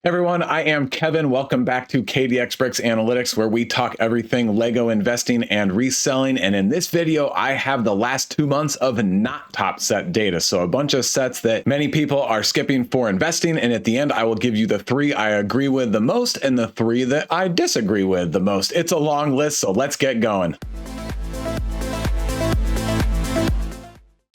Everyone, I am Kevin. Welcome back to KDX Bricks Analytics, where we talk everything Lego investing and reselling. And in this video, I have the last 2 months of not top set data. So a bunch of sets that many people are skipping for investing. And at the end, I will give you the 3 I agree with the most and the 3 that I disagree with the most. It's a long list, so let's get going.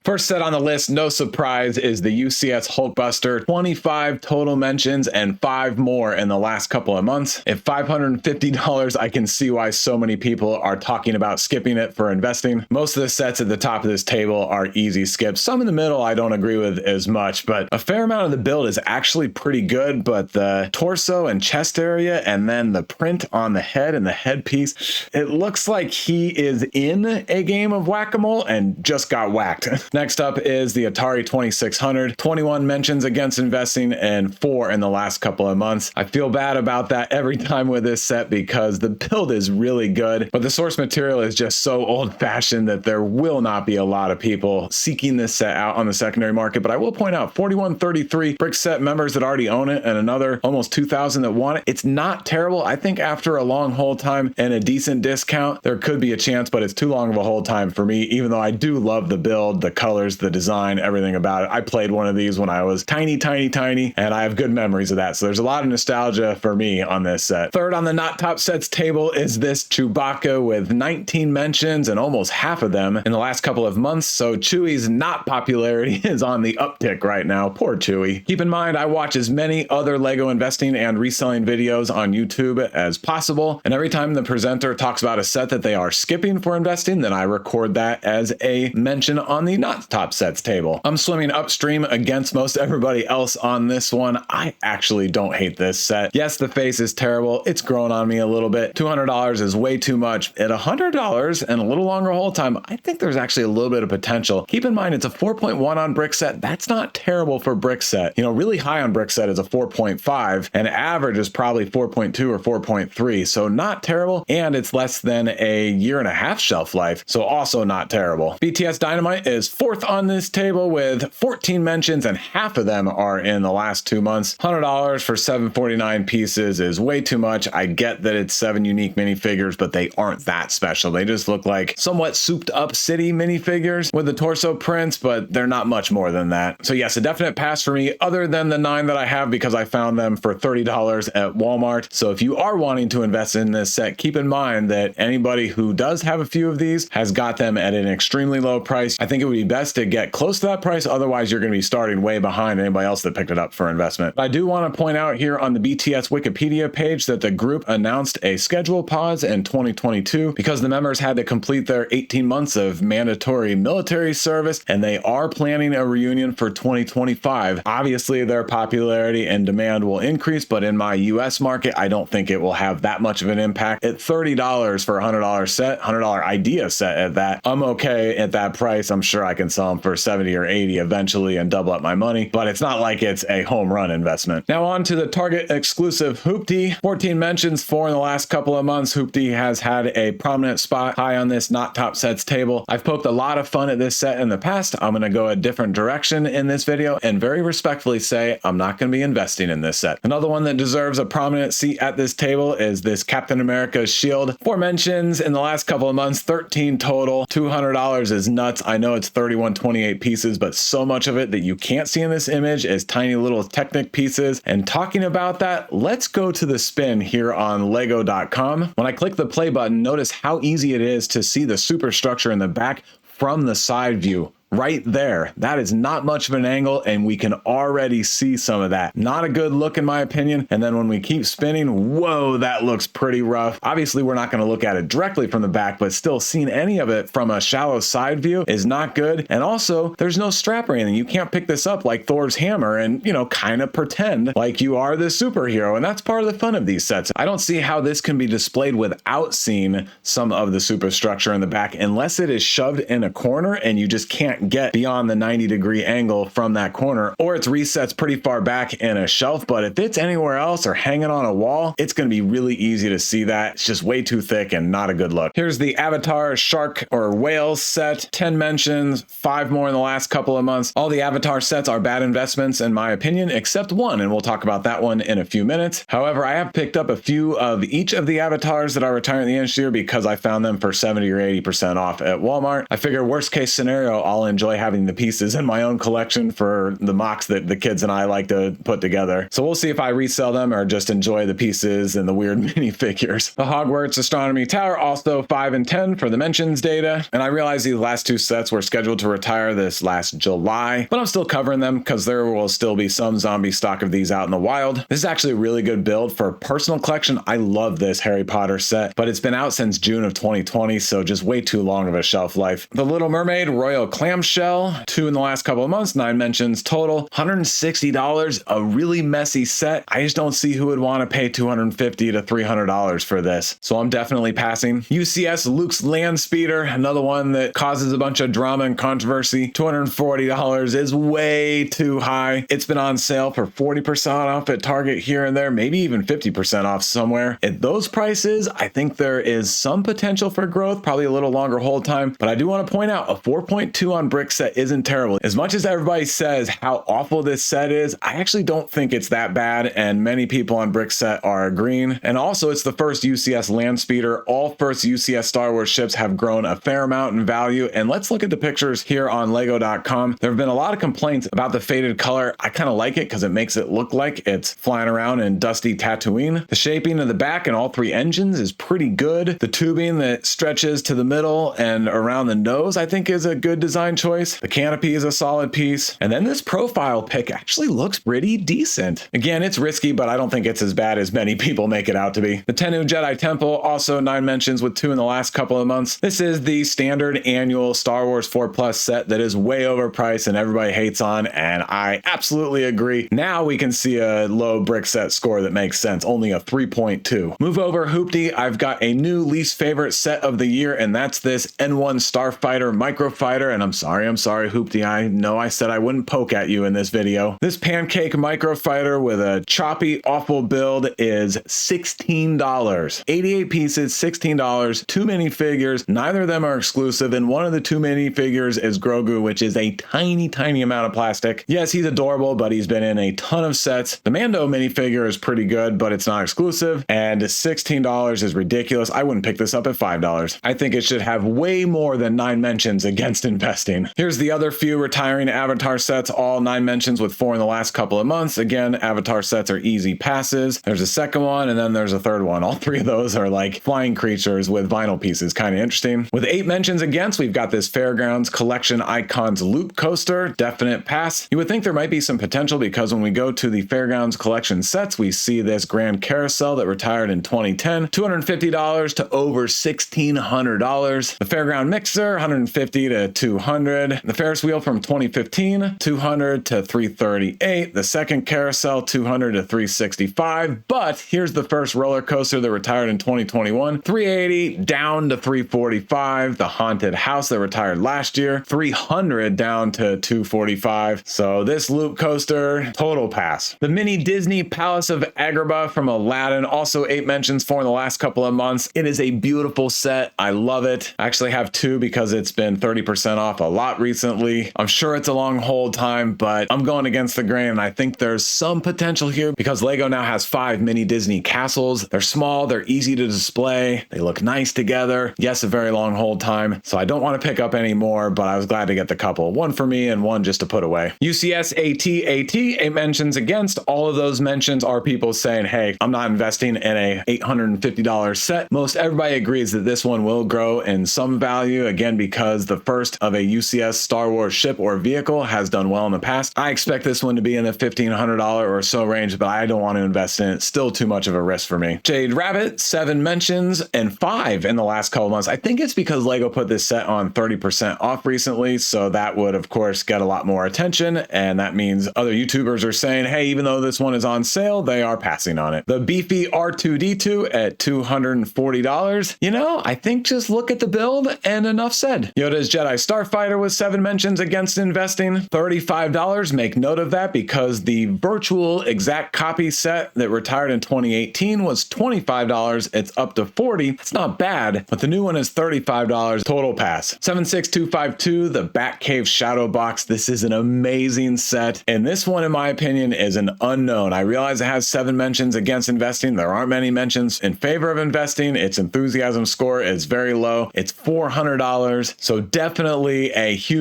First set on the list, no surprise, is the UCS Hulkbuster. 25 total mentions and 5 more in the last couple of months. At $550, I can see why so many people are talking about skipping it for investing. Most of the sets at the top of this table are easy skips. Some in the middle I don't agree with as much, but a fair amount of the build is actually pretty good, but the torso and chest area and then the print on the head and the headpiece, it looks like he is in a game of whack-a-mole and just got whacked. Next up is the Atari 2600. 21 mentions against investing and 4 in the last couple of months. I feel bad about that every time with this set because the build is really good, but the source material is just so old-fashioned that there will not be a lot of people seeking this set out on the secondary market. But I will point out 4133 brick set members that already own it and another almost 2,000 that want it. It's not terrible. I think after a long hold time and a decent discount, there could be a chance, but it's too long of a hold time for me, even though I do love the build, the colors, the design, everything about it. I played one of these when I was tiny, and I have good memories of that. So there's a lot of nostalgia for me on this set. Third on the not top sets table is this Chewbacca with 19 mentions and almost half of them in the last couple of months. So Chewie's not popularity is on the uptick right now. Poor Chewie. Keep in mind, I watch as many other Lego investing and reselling videos on YouTube as possible. And every time the presenter talks about a set that they are skipping for investing, then I record that as a mention on the not top sets table. I'm swimming upstream against most everybody else on this one. I actually don't hate this set. Yes, the face is terrible. It's grown on me a little bit. $200 is way too much. At $100 and a little longer hold time, I think there's actually a little bit of potential. Keep in mind, it's a 4.1 on brick set. That's not terrible for brick set. You know, really high on brick set is a 4.5 and average is probably 4.2 or 4.3. So not terrible. And it's less than a year and a half shelf life. So also not terrible. BTS Dynamite is 4th on this table with 14 mentions and half of them are in the last 2 months. $100 for 749 pieces is way too much. I get that it's 7 unique minifigures, but they aren't that special. They just look like somewhat souped up city minifigures with the torso prints, but they're not much more than that. So yes, a definite pass for me other than the 9 that I have because I found them for $30 at Walmart. So if you are wanting to invest in this set, keep in mind that anybody who does have a few of these has got them at an extremely low price. I think it would be best to get close to that price. Otherwise, you're going to be starting way behind anybody else that picked it up for investment. I do want to point out here on the BTS Wikipedia page that the group announced a schedule pause in 2022 because the members had to complete their 18 months of mandatory military service, and they are planning a reunion for 2025. Obviously, their popularity and demand will increase, but in my US market, I don't think it will have that much of an impact. At $30 for a $100 set, $100 idea set at that, I'm okay at that price. I'm sure I can sell them for 70 or 80 eventually and double up my money, but it's not like it's a home run investment. Now on to the Target exclusive Hoopty. 14 mentions, 4 in the last couple of months. Hoopty has had a prominent spot high on this not top sets table. I've poked a lot of fun at this set in the past. I'm going to go a different direction in this video and very respectfully say I'm not going to be investing in this set. Another one that deserves a prominent seat at this table is this Captain America's shield. 4 mentions in the last couple of months, 13 total. $200 is nuts. I know it's 3128 pieces, but so much of it that you can't see in this image is tiny little Technic pieces. And talking about that, let's go to the spin here on lego.com. When I click the play button, notice how easy it is to see the superstructure in the back from the side view. Right there. That is not much of an angle, and we can already see some of that. Not a good look in my opinion. And then when we keep spinning, whoa, that looks pretty rough. Obviously, we're not going to look at it directly from the back, but still seeing any of it from a shallow side view is not good. And also, there's no strap or anything. You can't pick this up like Thor's hammer and, you know, kind of pretend like you are the superhero. And that's part of the fun of these sets. I don't see how this can be displayed without seeing some of the superstructure in the back unless it is shoved in a corner and you just can't can't get beyond the 90-degree angle from that corner, or it's resets pretty far back in a shelf. But if it's anywhere else or hanging on a wall, it's going to be really easy to see that. It's just way too thick and not a good look. Here's the Avatar Shark or Whale set, 10 mentions, 5 more in the last couple of months. All the Avatar sets are bad investments in my opinion, except one, and we'll talk about that one in a few minutes. However, I have picked up a few of each of the avatars that are retiring at the end of the year because I found them for 70 or 80% off at Walmart. I figure worst case scenario, I'll enjoy having the pieces in my own collection for the mocks that the kids and I like to put together. So we'll see if I resell them or just enjoy the pieces and the weird minifigures. The Hogwarts Astronomy Tower, also 5 and 10 for the mentions data. And I realize these last 2 sets were scheduled to retire this last July, but I'm still covering them because there will still be some zombie stock of these out in the wild. This is actually a really good build for personal collection. I love this Harry Potter set, but it's been out since June of 2020, so just way too long of a shelf life. The Little Mermaid Royal Clamshell, 2 in the last couple of months, 9 mentions total, $160, a really messy set. I just don't see who would want to pay $250 to $300 for this, so I'm definitely passing. UCS Luke's Land Speeder, another one that causes a bunch of drama and controversy. $240 is way too high. It's been on sale for 40% off at Target here and there, maybe even 50% off somewhere. At those prices, I think there is some potential for growth, probably a little longer hold time, but I do want to point out a 4.2 on brick set isn't terrible. As much as everybody says how awful this set is, I actually don't think it's that bad, and many people on brick set are agreeing. And also, it's the first UCS land speeder. All first UCS Star Wars ships have grown a fair amount in value, and let's look at the pictures here on lego.com. There have been a lot of complaints about the faded color. I kind of like it because it makes it look like it's flying around in dusty Tatooine. The shaping of the back and all 3 engines is pretty good. The tubing that stretches to the middle and around the nose, I think, is a good design choice. The canopy is a solid piece. And then this profile pic actually looks pretty decent. Again, it's risky, but I don't think it's as bad as many people make it out to be. The Tennu Jedi Temple, also 9 mentions with 2 in the last couple of months. This is the standard annual Star Wars 4 Plus set that is way overpriced and everybody hates on, and I absolutely agree. Now we can see a low brick set score that makes sense, only a 3.2. Move over Hoopty, I've got a new least favorite set of the year, and that's this N1 Starfighter Microfighter, and I'm sorry Hoopty, I know I said I wouldn't poke at you in this video. This pancake microfighter with a choppy, awful build is $16. 88 pieces, $16, 2 minifigures, neither of them are exclusive, and one of the 2 minifigures is Grogu, which is a tiny amount of plastic. Yes, he's adorable, but he's been in a ton of sets. The Mando minifigure is pretty good, but it's not exclusive, and $16 is ridiculous. I wouldn't pick this up at $5. I think it should have way more than 9 mentions against investing. Here's the other few retiring Avatar sets, all 9 mentions with 4 in the last couple of months. Again, Avatar sets are easy passes. There's a second one, and then there's a third one. All 3 of those are like flying creatures with vinyl pieces, kind of interesting. With 8 mentions against, we've got this Fairgrounds Collection Icons Loop Coaster, definite pass. You would think there might be some potential because when we go to the Fairgrounds Collection sets, we see this Grand Carousel that retired in 2010, $250 to over $1,600. The Fairground Mixer, $150 to $200. The Ferris Wheel from 2015, $200 to $338. The second Carousel, $200 to $365. But here's the first roller coaster that retired in 2021, $380 down to $345. The Haunted House that retired last year, $300 down to $245. So this loop coaster, total pass. The mini Disney Palace of Agrabah from Aladdin, also 8 mentions, 4 in the last couple of months. It is a beautiful set. I love it. I actually have 2 because it's been 30% off a lot recently. I'm sure it's a long hold time, but I'm going against the grain, and I think there's some potential here because Lego now has 5 mini Disney castles. They're small, they're easy to display, they look nice together. Yes, a very long hold time, so I don't want to pick up any more, but I was glad to get the couple. 1 for me and 1 just to put away. UCS AT, 8 mentions against. All of those mentions are people saying, hey, I'm not investing in a $850 set. Most everybody agrees that this one will grow in some value, again, because the first of a UCS Star Wars ship or vehicle has done well in the past. I expect this one to be in the $1,500 or so range, but I don't want to invest in it. Still too much of a risk for me. Jade Rabbit, 7 mentions and 5 in the last couple months. I think it's because Lego put this set on 30% off recently, so that would, of course, get a lot more attention, and that means other YouTubers are saying, hey, even though this one is on sale, they are passing on it. The beefy R2-D2 at $240. You know, I think just look at the build and enough said. Yoda's Jedi Starfighter spider with 7 mentions against investing, $35. Make note of that because the virtual exact copy set that retired in 2018 was $25. It's up to $40. It's not bad, but the new one is $35 total pass. 76252, the Batcave Shadow Box. This is an amazing set, and this one, in my opinion, is an unknown. I realize it has 7 mentions against investing. There aren't many mentions in favor of investing. Its enthusiasm score is very low. It's $400, so definitely a huge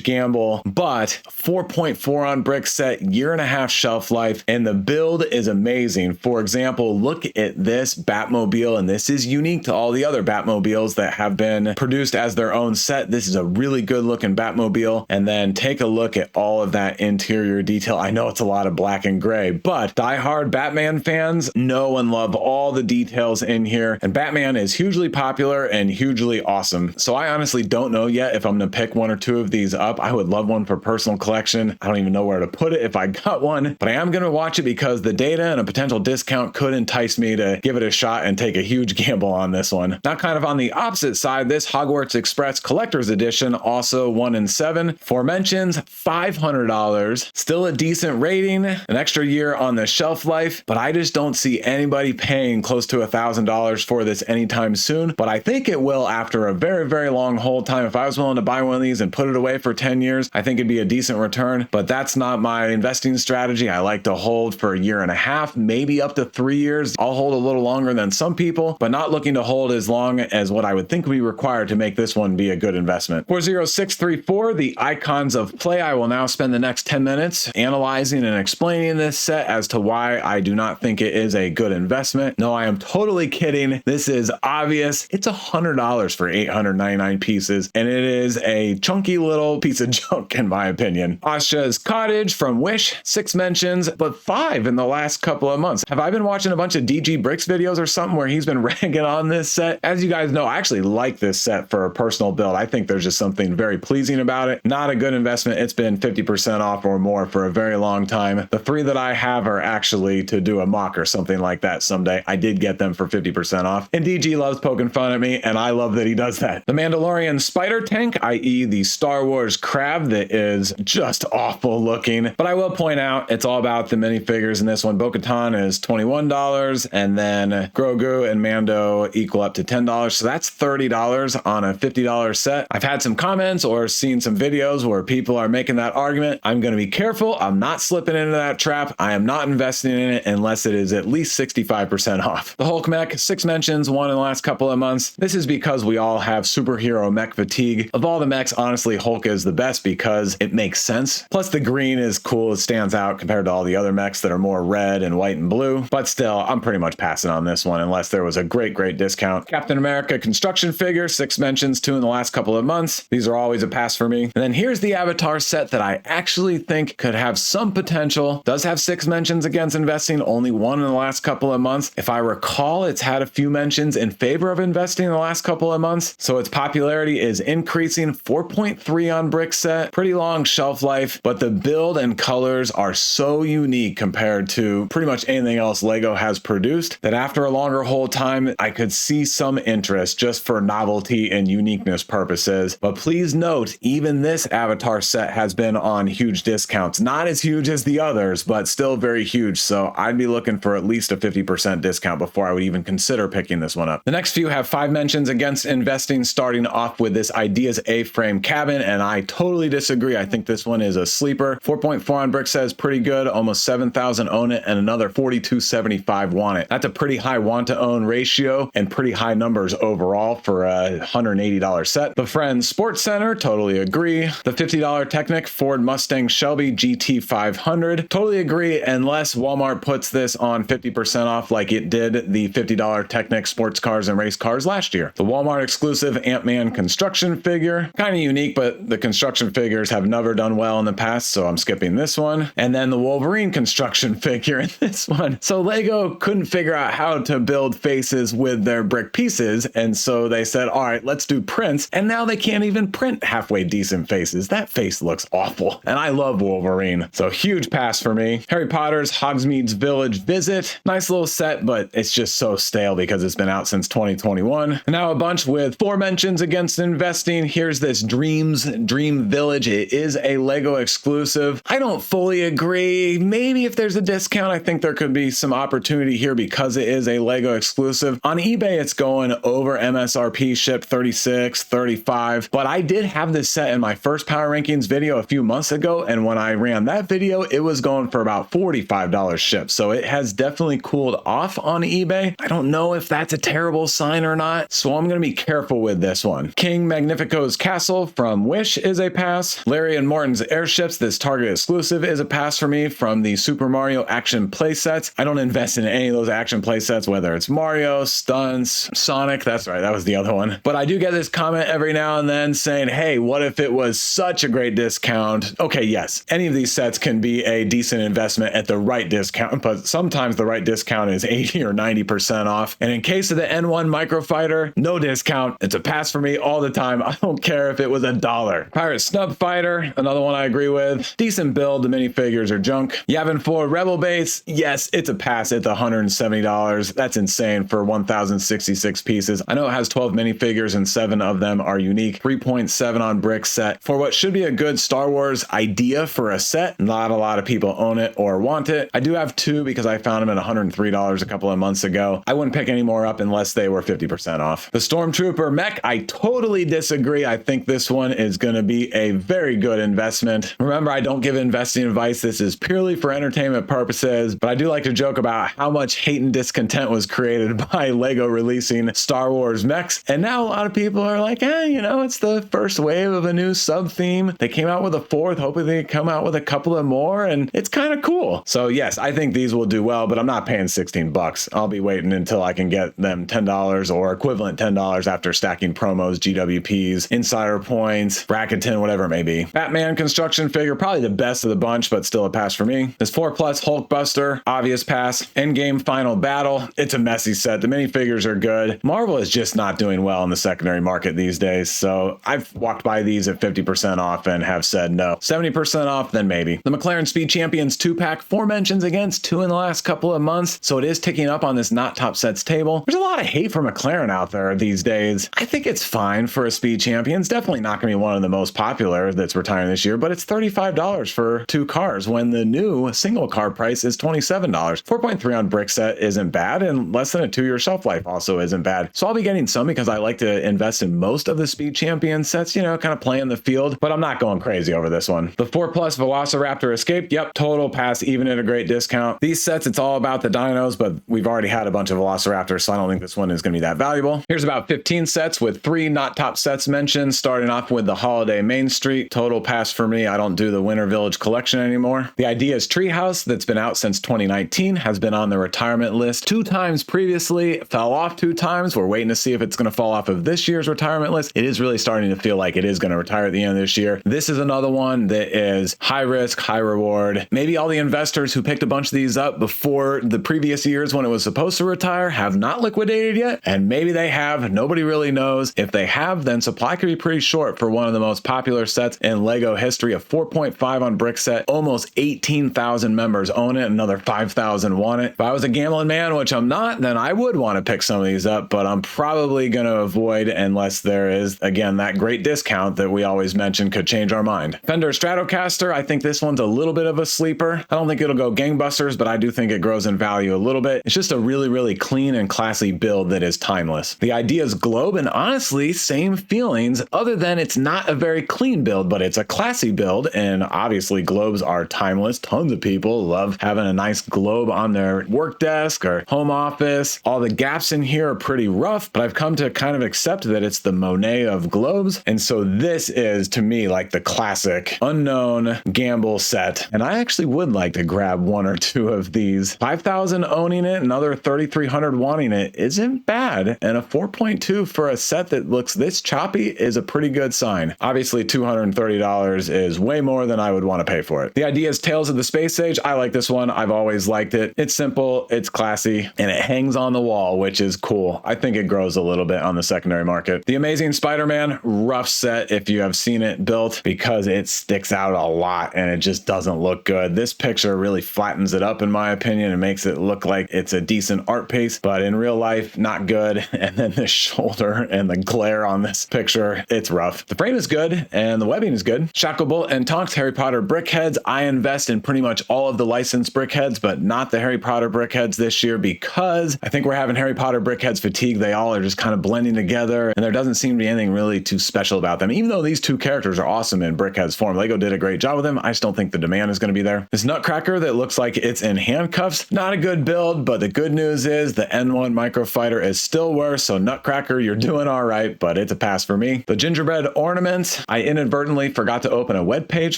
gamble, but 4.4 on brick set, year-and-a-half shelf life, and the build is amazing. For example, look at this Batmobile, and this is unique to all the other Batmobiles that have been produced as their own set. This is a really good looking Batmobile, and then take a look at all of that interior detail. I know it's a lot of black and gray, but diehard Batman fans know and love all the details in here, and Batman is hugely popular and hugely awesome. So I honestly don't know yet if I'm gonna pick 1 or 2 of these up. I would love one for personal collection. I don't even know where to put it if I got one, but I am gonna watch it because the data and a potential discount could entice me to give it a shot and take a huge gamble on this one. Now, kind of on the opposite side, this Hogwarts Express Collector's Edition, also 1 in 7, 4 mentions, $500. Still a decent rating, an extra year on the shelf life, but I just don't see anybody paying close to $1,000 for this anytime soon. But I think it will after a very long hold time. If I was willing to buy one of these and put it away for 10 years, I think it'd be a decent return, but that's not my investing strategy. I like to hold for a year and a half, maybe up to 3 years. I'll hold a little longer than some people, but not looking to hold as long as what I would think would be required to make this one be a good investment. 40634, the Icons of Play. I will now spend the next 10 minutes analyzing and explaining this set as to why I do not think it is a good investment. No, I am totally kidding. This is obvious. It's $100 for 899 pieces, and it is a chunky little piece of junk in my opinion. Asha's Cottage from Wish, 6 mentions, but 5 in the last couple of months. Have I been watching a bunch of DG Bricks videos or something where he's been ragging on this set? As you guys know, I actually like this set for a personal build. I think there's just something very pleasing about it. Not a good investment. It's been 50% off or more for a very long time. The 3 that I have are actually to do a mock or something like that someday. I did get them for 50% off, and DG loves poking fun at me, and I love that he does that. The Mandalorian Spider Tank, i.e. the Star Wars crab, that is just awful looking, but I will point out it's all about the minifigures in this one. Bo-Katan is $21, and then Grogu and Mando equal up to $10, so that's $30 on a $50 set. I've had some comments or seen some videos where people are making that argument. I'm going to be careful. I'm not slipping into that trap. I am not investing in it unless it is at least 65% off. The Hulk mech, 6 mentions, 1 in the last couple of months. This is because we all have superhero mech fatigue. Of all the mechs, honestly, Hulk is the best because it makes sense. Plus the green is cool. It stands out compared to all the other mechs that are more red and white and blue. But still, I'm pretty much passing on this one unless there was a great discount. Captain America construction figure, 6 mentions, 2 in the last couple of months. These are always a pass for me. And then here's the Avatar set that I actually think could have some potential. Does have 6 mentions against investing, only 1 in the last couple of months. If I recall, it's had a few mentions in favor of investing in the last couple of months, so its popularity is increasing. 4.3 on brick set, pretty long shelf life, but the build and colors are so unique compared to pretty much anything else Lego has produced that after a longer hold time, I could see some interest just for novelty and uniqueness purposes. But please note, even this Avatar set has been on huge discounts. Not as huge as the others, but still very huge. So I'd be looking for at least a 50% discount before I would even consider picking this one up. The next few have 5 mentions against investing, starting off with this Ideas A-frame cabin, and I totally disagree. I think this one is a sleeper. 4.4 on brick says pretty good, almost 7,000 own it, and another 4,275 want it. That's a pretty high want to own ratio and pretty high numbers overall for a $180 set. The Friends Sports Center, totally agree. The $50 Technic Ford Mustang Shelby GT500, totally agree, unless Walmart puts this on 50% off like it did the $50 Technic sports cars and race cars last year. The Walmart exclusive Ant-Man construction figure, kind of unique, but the construction figures have never done well in the past, so I'm skipping this one. And then the Wolverine construction figure in this one. So Lego couldn't figure out how to build faces with their brick pieces, and so they said, all right, let's do prints, and now they can't even print halfway decent faces. That face looks awful, and I love Wolverine, so huge pass for me. Harry Potter's Hogsmeade's Village Visit, nice little set, but it's just so stale because it's been out since 2021. And now a bunch with 4 mentions against investing. Here's this Dream Village. It is a Lego exclusive. I don't fully agree. Maybe if there's a discount, I think there could be some opportunity here because it is a Lego exclusive. On eBay, it's going over MSRP, shipped 36, 35, but I did have this set in my first Power Rankings video a few months ago, and when I ran that video, it was going for about $45 shipped, so it has definitely cooled off on eBay. I don't know if that's a terrible sign or not, so I'm going to be careful with this one. King Magnifico's Castle from Wish is a pass. Larry and Morton's Airships, this Target exclusive, is a pass for me from the Super Mario action playsets. I don't invest in any of those action playsets, whether it's Mario, Stunts, Sonic, that's right, that was the other one. But I do get this comment every now and then saying, hey, what if it was such a great discount? Okay, yes, any of these sets can be a decent investment at the right discount, but sometimes the right discount is 80 or 90% off. And in case of the N1 Microfighter, no discount. It's a pass for me all the time. I don't care if it was $1. Pirate Snub Fighter, another one I agree with. Decent build, the minifigures are junk. Yavin 4 Rebel Base, yes, it's a pass at the $170. That's insane for 1,066 pieces. I know it has 12 minifigures and 7 of them are unique. 3.7 on bricks set. For what should be a good Star Wars idea for a set, not a lot of people own it or want it. I do have 2 because I found them at $103 a couple of months ago. I wouldn't pick any more up unless they were 50% off. The Stormtrooper mech, I totally disagree. I think this one is going to be a very good investment. Remember, I don't give investing advice. This is purely for entertainment purposes, but I do like to joke about how much hate and discontent was created by Lego releasing Star Wars mechs. And now a lot of people are like, you know, it's the first wave of a new sub theme. They came out with a 4th, hoping they come out with a couple of more, and it's kind of cool. So yes, I think these will do well, but I'm not paying $16. I'll be waiting until I can get them $10 or equivalent $10 after stacking promos, GWPs, insider points, Rakuten, whatever it may be. Batman construction figure, probably the best of the bunch, but still a pass for me. This 4+ Hulkbuster, obvious pass. Endgame Final Battle, it's a messy set. The minifigures are good. Marvel is just not doing well in the secondary market these days, so I've walked by these at 50% off and have said no. 70% off, then maybe. The McLaren Speed Champions 2-pack, 4 mentions against 2 in the last couple of months, so it is ticking up on this not top sets table. There's a lot of hate for McLaren out there these days. I think it's fine for a Speed Champions. Definitely not going to be one of the most popular that's retiring this year, but it's $35 for 2 cars when the new single car price is $27. 4.3 on brick set isn't bad, and less than a 2-year shelf life also isn't bad. So I'll be getting some because I like to invest in most of the Speed Champion sets, you know, kind of play in the field, but I'm not going crazy over this one. The 4+ Velociraptor Escape, yep, total pass, even at a great discount. These sets, it's all about the dinos, but we've already had a bunch of Velociraptors, so I don't think this one is going to be that valuable. Here's about 15 sets with 3 not top sets mentioned, starting off with the Holiday Main Street, total pass for me. I don't do the Winter Village collection anymore. The Ideas Treehouse, that's been out since 2019, has been on the retirement list 2 times previously, fell off 2 times. We're waiting to see if it's going to fall off of this year's retirement list. It is really starting to feel like it is going to retire at the end of this year. This is another one that is high risk, high reward. Maybe all the investors who picked a bunch of these up before the previous years when it was supposed to retire have not liquidated yet, and maybe they have. Nobody really knows. If they have, then supply could be pretty short for one of the most popular sets in Lego history. A 4.5 on brick set, almost 18,000 members own it, another 5,000 want it. If I was a gambling man, which I'm not, then I would want to pick some of these up, but I'm probably going to avoid unless there is, again, that great discount that we always mention could change our mind. Fender Stratocaster, I think this one's a little bit of a sleeper. I don't think it'll go gangbusters, but I do think it grows in value a little bit. It's just a really, really clean and classy build that is timeless. The Ideas Globe, and honestly, same feelings, other than it's not a very clean build, but it's a classy build, and obviously globes are timeless. Tons of people love having a nice globe on their work desk or home office. All the gaps in here are pretty rough, but I've come to kind of accept that it's the Monet of globes, and so this is, to me, like the classic unknown gamble set, and I actually would like to grab 1 or 2 of these. 5,000 owning it, another 3,300 wanting it isn't bad, and a 4.2 for a set that looks this choppy is a pretty good sign. Obviously, $230 is way more than I would want to pay for it. The Ideas Tales of the Space Age, I like this one. I've always liked it. It's simple, it's classy, and it hangs on the wall, which is cool. I think it grows a little bit on the secondary market. The Amazing Spider-Man, rough set if you have seen it built because it sticks out a lot and it just doesn't look good. This picture really flattens it up in my opinion and makes it look like it's a decent art piece, but in real life, not good. And then the shoulder and the glare on this picture, it's rough. rough. The frame is good and the webbing is good. Shacklebolt and Tonks Harry Potter brickheads. I invest in pretty much all of the licensed brickheads, but not the Harry Potter brickheads this year because I think we're having Harry Potter brickheads fatigue. They all are just kind of blending together and there doesn't seem to be anything really too special about them. Even though these two characters are awesome in brickheads form, Lego did a great job with them. I just don't think the demand is going to be there. This Nutcracker that looks like it's in handcuffs, not a good build, but the good news is the N1 Microfighter is still worse. So Nutcracker, you're doing all right, but it's a pass for me. The gingerbread ornaments, I inadvertently forgot to open a web page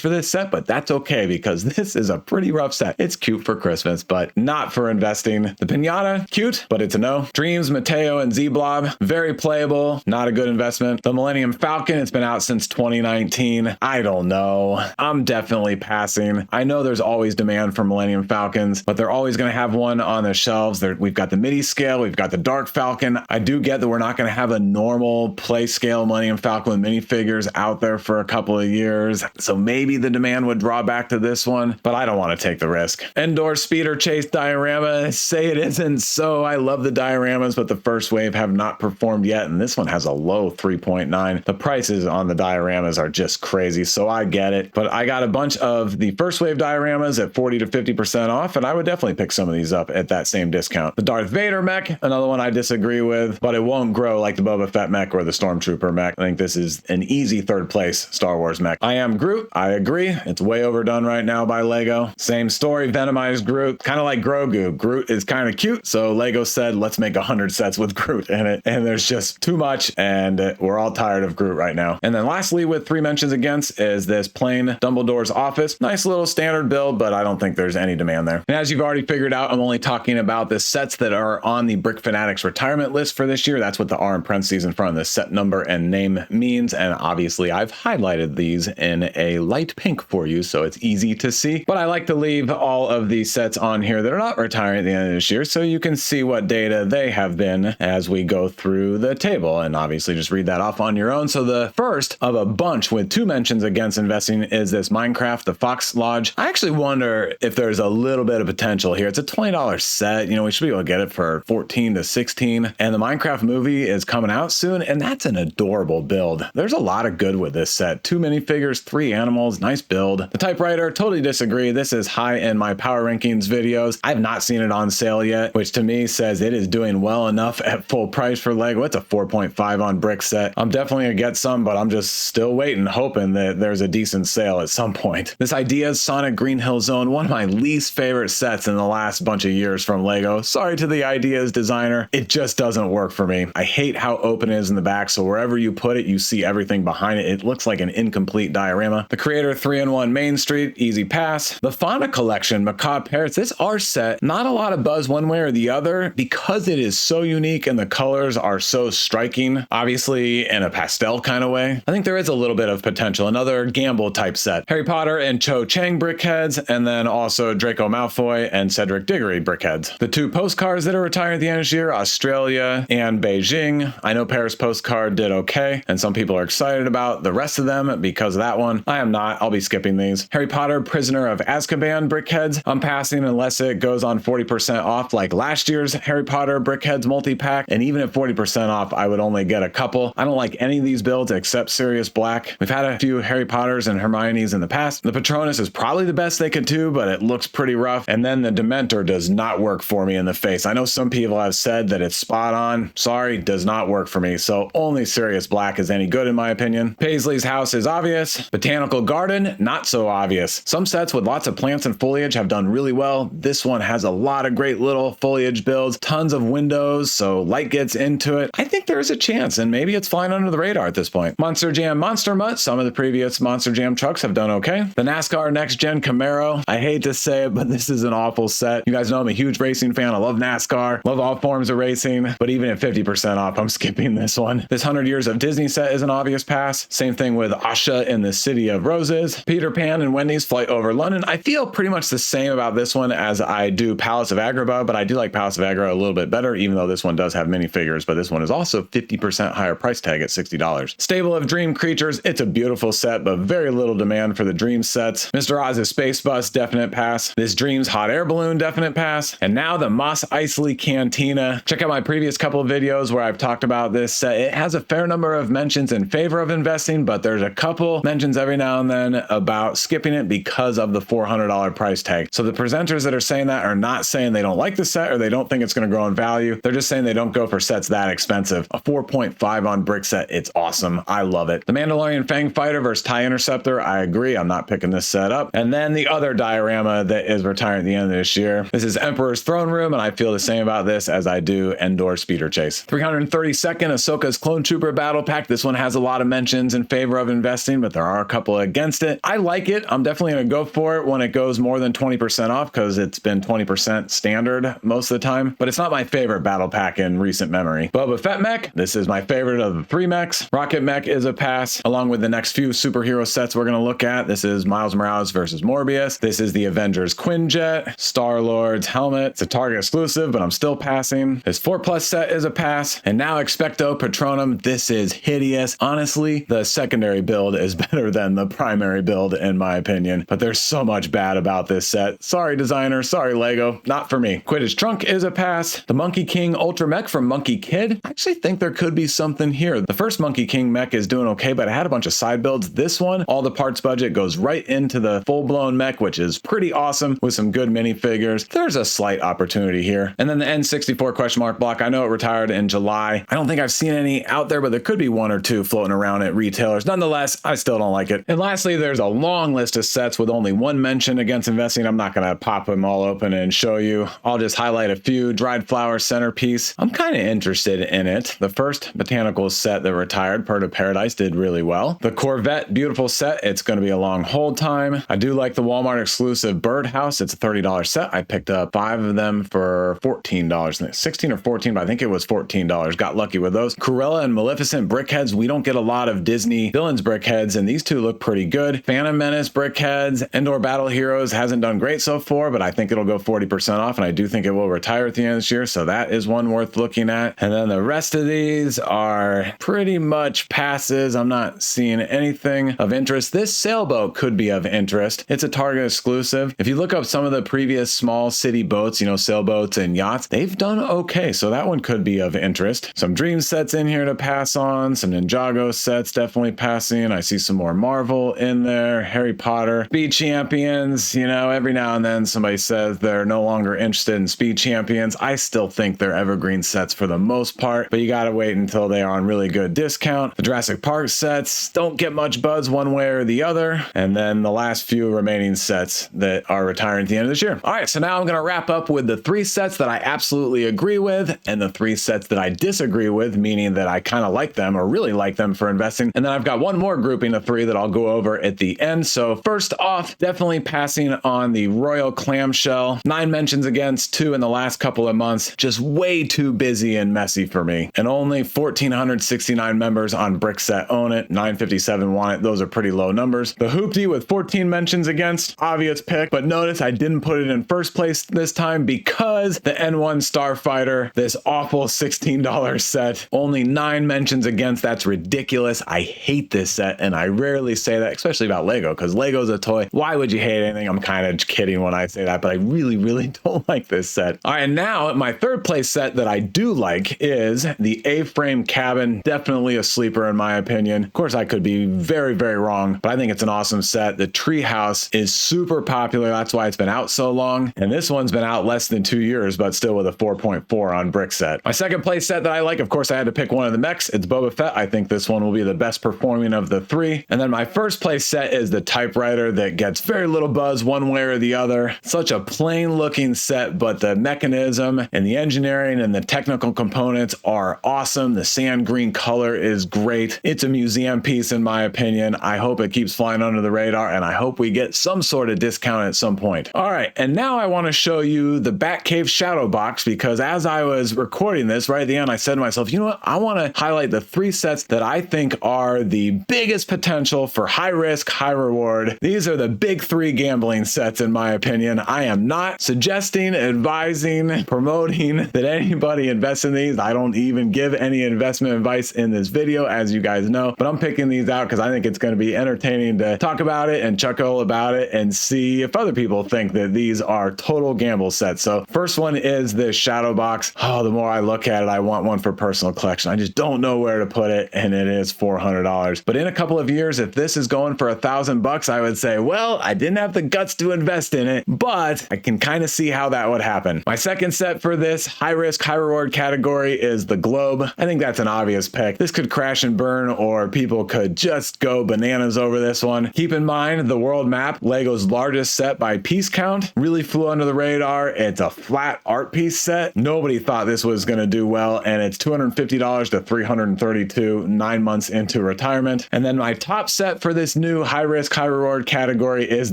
for this set, but that's okay because this is a pretty rough set. It's cute for Christmas, but not for investing. The Pinata, cute, but it's a no. Dreams, Mateo, and Z-Blob, very playable, not a good investment. The Millennium Falcon, it's been out since 2019. I don't know. I'm definitely passing. I know there's always demand for Millennium Falcons, but they're always going to have one on the shelves. We've got the midi scale, we've got the Dark Falcon. I do get that we're not going to have a normal play scale Millennium Falcon with minifigures out there for a couple of years. So maybe the demand would draw back to this one, but I don't want to take the risk. Endor Speeder Chase diorama, say it isn't so. I love the dioramas, but the first wave have not performed yet. And this one has a low 3.9. The prices on the dioramas are just crazy. So I get it, but I got a bunch of the first wave dioramas at 40 to 50% off. And I would definitely pick some of these up at that same discount. The Darth Vader mech, another one I disagree with, but it won't grow like the Boba Fett mech or the Stormtrooper mech. I think this is an easy third place Star Wars mech. I Am Groot, I agree. It's way overdone right now by Lego. Same story, Venomized Groot, kind of like Grogu. Groot is kind of cute, so Lego said, let's make 100 sets with Groot in it. And there's just too much, and we're all tired of Groot right now. And then lastly, with 3 mentions against, is this plain Dumbledore's Office. Nice little standard build, but I don't think there's any demand there. And as you've already figured out, I'm only talking about the sets that are on the Brick Fanatics retirement list for this year. That's what the R in parentheses in front of the set number and name means. And obviously I've highlighted these in a light pink for you, so it's easy to see. But I like to leave all of these sets on here that are not retiring at the end of this year, so you can see what data they have been as we go through the table, and obviously just read that off on your own. So the first of a bunch with 2 mentions against investing is this Minecraft, the Fox Lodge. I actually wonder if there's a little bit of potential here. It's a $20 set. You know, we should be able to get it for 14 to 16. And the Minecraft movie is coming out soon, and that's an adorable build. There's a lot of good with this set. 2 minifigures, 3 animals, nice build. The typewriter, totally disagree. This is high in my power rankings videos. I've not seen it on sale yet, which to me says it is doing well enough at full price for Lego. It's a 4.5 on brick set. I'm definitely gonna get some, but I'm just still waiting, hoping that there's a decent sale at some point. This Ideas Sonic Green Hill Zone, one of my least favorite sets in the last bunch of years from Lego. Sorry to the Ideas designer. It just doesn't work for me. I hate how open it is in the back, so wherever you put it, you see everything behind it. It looks like an incomplete diorama. The Creator 3-in-1 Main Street, easy pass. The Fauna Collection, Macabre Parrots. This art set, not a lot of buzz one way or the other because it is so unique and the colors are so striking, obviously in a pastel kind of way. I think there is a little bit of potential. Another gamble type set. Harry Potter and Cho Chang brickheads, and then also Draco Malfoy and Cedric Diggory brickheads. The 2 postcards that are retiring at the end of this year, Australia and Beijing. I know Paris postcard did okay, and some people are excited about the rest of them because of that one. I am not. I'll be skipping these. Harry Potter Prisoner of Azkaban brickheads. I'm passing unless it goes on 40% off like last year's Harry Potter brickheads multi-pack, and even at 40% off, I would only get a couple. I don't like any of these builds except Sirius Black. We've had a few Harry Potters and Hermiones in the past. The Patronus is probably the best they could do, but it looks pretty rough. And then the Dementor does not work for me in the face. I know some people have said that it's spot on. Sorry, does not work for me. So only Sirius Black is any good in my opinion. Paisley's House is obvious. Botanical Garden, not so obvious. Some sets with lots of plants and foliage have done really well. This one has a lot of great little foliage builds, tons of windows, so light gets into it. I think there is a chance, and maybe it's flying under the radar at this point. Monster Jam Monster Mutt, some of the previous Monster Jam trucks have done okay. The NASCAR Next Gen Camaro, I hate to say it, but this is an awful set. You guys know I'm a huge racing fan. I love NASCAR, love all forms of racing, but even at 50% off, I'm skipping this one. This 100 Years of Disney set is an obvious pass. Same thing with Asha in the City of Roses. Peter Pan and Wendy's Flight Over London. I feel pretty much the same about this one as I do Palace of Agrabah, but I do like Palace of Agrabah a little bit better, even though this one does have minifigures, but this one is also 50% higher price tag at $60. Stable of Dream Creatures. It's a beautiful set, but very little demand for the Dream sets. Mr. Oz's Space Bus, definite pass. This Dreams Hot Air Balloon, definite pass. And now the Mos Eisley Cantina. Check out my previous couple of videos where I've talked about this set. It has a fair number of mentions mentions in favor of investing, but there's a couple mentions every now and then about skipping it because of the $400 price tag. So the presenters that are saying that are not saying they don't like the set or they don't think it's going to grow in value. They're just saying they don't go for sets that expensive. A 4.5 on brick set, it's awesome. I love it. The Mandalorian Fang Fighter versus TIE Interceptor, I agree. I'm not picking this set up. And then the other diorama that is retiring at the end of this year. This is Emperor's Throne Room, and I feel the same about this as I do Endor Speeder Chase. 332nd Ahsoka's Clone Trooper Battle Pack. This one has a lot of mentions in favor of investing, but there are a couple against it. I like it. I'm definitely going to go for it when it goes more than 20% off because it's been 20% standard most of the time, but it's not my favorite battle pack in recent memory. Boba Fett mech. This is my favorite of the 3 mechs. Rocket mech is a pass, along with the next few superhero sets we're going to look at. This is Miles Morales versus Morbius. This is the Avengers Quinjet, Star-Lord's helmet. It's a Target exclusive, but I'm still passing. This 4+ set is a pass. And now Expecto Patronum. This is hideous. Honestly, the secondary build is better than the primary build in my opinion, but there's so much bad about this set. Sorry designer, sorry Lego, not for me. Quidditch Trunk is a pass. The Monkey King Ultra Mech from Monkey Kid. I actually think there could be something here. The first Monkey King mech is doing okay, but it had a bunch of side builds. This one, all the parts budget goes right into the full-blown mech, which is pretty awesome with some good minifigures. There's a slight opportunity here. And then the N64 question mark block. I know it retired in July. I don't think I've seen any out there, but there could be 1 or 2 floating around at retailers. Nonetheless, I still don't like it. And lastly, there's a long list of sets with only 1 mention against investing. I'm not going to pop them all open and show you. I'll just highlight a few. Dried Flower Centerpiece. I'm kind of interested in it. The first botanical set that retired, Bird of Paradise, did really well. The Corvette, beautiful set. It's going to be a long hold time. I do like the Walmart exclusive Birdhouse. It's a $30 set. I picked up 5 of them for $14. 16 or 14, but I think it was $14. Got lucky with those. Cruella and Maleficent brickheads. We don't get a lot of Disney villains brickheads, and these two look pretty good. Phantom Menace brickheads. Endor Battle Heroes hasn't done great so far, but I think it'll go 40% off, and I do think it will retire at the end of this year, so that is one worth looking at. And then the rest of these are pretty much passes. I'm not seeing anything of interest. This sailboat could be of interest. It's a Target exclusive. If you look up some of the previous small city boats, you know, sailboats and yachts, they've done okay, so that one could be of interest. Some Dream sets in here to pass on. Some Ninjago sets definitely passing. I see some more Marvel in there. Harry Potter. Speed Champions, you know, every now and then somebody says they're no longer interested in Speed Champions. I still think they're evergreen sets for the most part, but you gotta wait until they are on really good discount. The Jurassic Park sets don't get much buzz one way or the other. And then the last few remaining sets that are retiring at the end of this year. All right, so now I'm gonna wrap up with the 3 sets that I absolutely agree with and the 3 sets that I disagree with, meaning that I kind of like them or really like them for investing. And then I've got one more grouping of 3 that I'll go over at the end. So first off, definitely passing on the Royal Clamshell. 9 mentions against, 2 in the last couple of months. Just way too busy and messy for me. And only 1,469 members on Brickset own it. 957 want it. Those are pretty low numbers. The Hoopty with 14 mentions against, obvious pick, but notice I didn't put it in first place this time because the N1 Starfighter, this awful $16 set, only 9 mentions against. That's ridiculous. I hate this set, and I rarely say that, especially about Lego, because Lego's a toy. Why would you hate anything? I'm kind of kidding when I say that, but I really, really don't like this set. All right, and now my 3rd place set that I do like is the A-frame cabin. Definitely a sleeper in my opinion. Of course, I could be very, very wrong, but I think it's an awesome set. The Treehouse is super popular. That's why it's been out so long. And this one's been out less than 2 years, but still with a 4.4 on Brickset. My 2nd place set that I like, of course, I had to pick one of the mechs. It's Boba Fett. I think this one will be the best performing of the 3. And then my 1st place set is the Typewriter that gets very little buzz one way or the other. Such a plain looking set, but the mechanism and the engineering and the technical components are awesome. The sand green color is great. It's a museum piece in my opinion. I hope it keeps flying under the radar, and I hope we get some sort of discount at some point. All right, and now I want to show you the Batcave Shadow Box, because as I was recording this right at the end, I said to myself, you know what? I want to highlight the 3 sets that I think are the biggest potential for high risk, high reward. These are the big 3 gambling sets in my opinion. I am not suggesting, advising, promoting that anybody invest in these. I don't even give any investment advice in this video, as you guys know, but I'm picking these out because I think it's going to be entertaining to talk about it and chuckle about it and see if other people think that these are total gamble sets. So first one is this Shadow Box. Oh, the more I look at it, I want one for personal collection. I just don't know where to put it. and it is $400. But in a couple of years, if this is going for $1,000, I would say, well, I didn't have the guts to invest in it, but I can kind of see how that would happen. My second set for this high risk, high reward category is the globe. I think that's an obvious pick. This could crash and burn, or people could just go bananas over this one. Keep in mind the world map, Lego's largest set by piece count, really flew under the radar. It's a flat art piece set. Nobody thought this was going to do well, and it's $250 to $332 9 months into retirement. And then my top set for this new high risk, high reward category is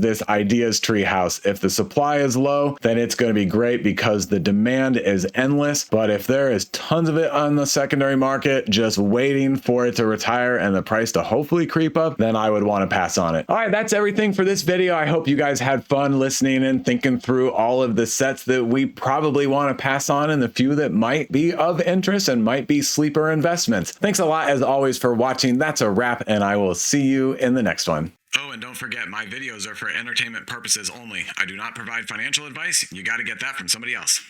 this ideas treehouse. If the supply is low, then it's going to be great because the demand is endless. But if there is tons of it on the secondary market, just waiting for it to retire and the price to hopefully creep up, then I would want to pass on it. All right, that's everything for this video. I hope you guys had fun listening and thinking through all of the sets that we probably want to pass on and the few that might be of interest and might be sleeper investments. Thanks a lot as always for watching. That's a wrap, and I will see you in the next one. Oh, and don't forget, my videos are for entertainment purposes only. I do not provide financial advice. You got to get that from somebody else.